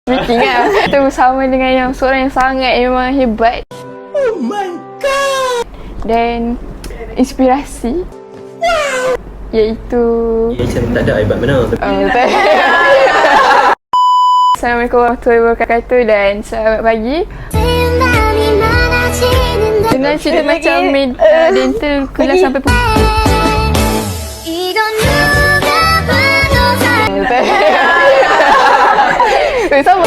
Meeting kan. Kita bersama dengan yang seorang yang sangat memang hebat. Oh my god. Dan inspirasi. Iaitu Macam tak ada hebat mana. Assalamualaikum warahmatullahi wabarakatuh dan selamat pagi. Senang cerita macam dental kuliah sampai sama.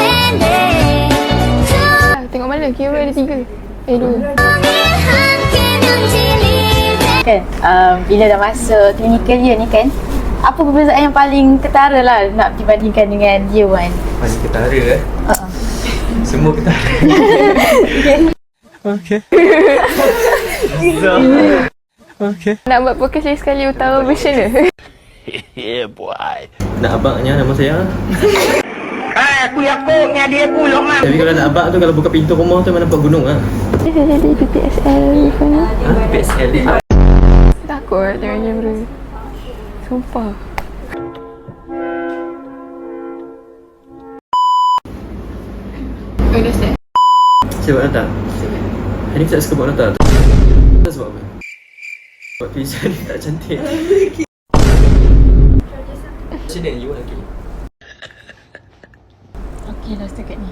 Tengok mana, kira ada 3. 2. Kan, bila dah masa clinical year ni kan, apa perbezaan yang paling ketara lah nak dibandingkan dengan year 1? Paling ketara semua ketara. Okay. Okay. Nak buat podcast lagi sekali utama version ke? Yeah boy. Nak abangnya nama saya. Aku yakuknya dia pulung mah. Tapi kalau nak abang tu, kalau buka pintu rumah tu mana nampak gunung ah. Saya jadi PPSL rupanya. PSL ni. Takut tengok kamera. Sumpah. Udah set. Saya buat nata. Hari ni tak suka buat nata. Tak sebab apa? Buat pizza ni tak cantik. Macam ni, you want lagi? Okey lah setakat ni.